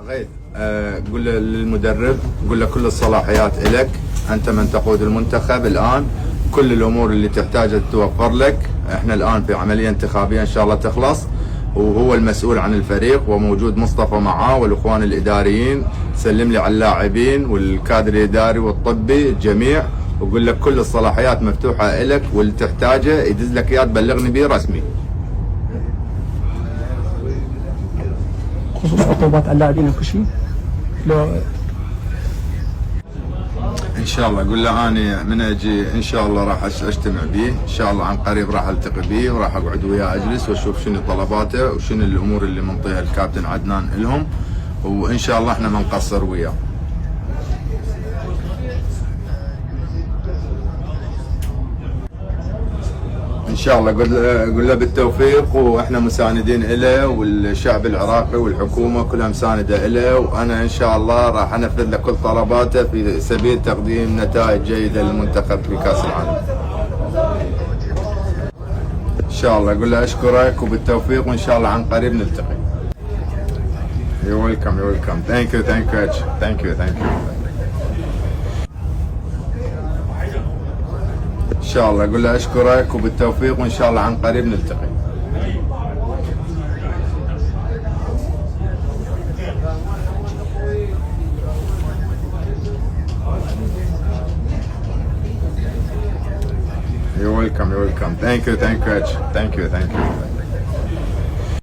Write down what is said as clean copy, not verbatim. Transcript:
غيث، قول للمدرب، قول له كل الصلاحيات إلك، أنت من تقود المنتخب الآن، كل الأمور اللي تحتاجها تتوفر لك. احنا الآن في عملية انتخابية إن شاء الله تخلص، وهو المسؤول عن الفريق، وموجود مصطفى معاه والإخوان الإداريين. سلم لي على اللاعبين والكادر الإداري والطبي الجميع، وقول لك كل الصلاحيات مفتوحة إلك، واللي تحتاجه يدز لك إياه تبلغني به رسمي. خصوص عقوبات على اللاعبين وكل شيء لو ان شاء الله. قول له اني من اجي ان شاء الله راح اجتمع به، ان شاء الله عن قريب راح التقي به، وراح اقعد وياه اجلس واشوف شنو طلباته وشنو الامور اللي منطيها الكابتن عدنان لهم، وان شاء الله احنا ما نقصر وياه. ان شاء الله. قل له بالتوفيق، واحنا مساندين له، والشعب العراقي والحكومه كلها مسانده له، وانا ان شاء الله راح انفذ له كل طلباته في سبيل تقديم نتائج جيده للمنتخب في كاس العالم. ان شاء الله. قل له اشكرك وبالتوفيق، وان شاء الله عن قريب نلتقي. You're welcome, you're welcome. Thank you, coach. Thank you. ان شاء الله. اقول له اشكرك وبالتوفيق، وان شاء الله عن قريب نلتقي. You're welcome. Thank you, coach. Thank you.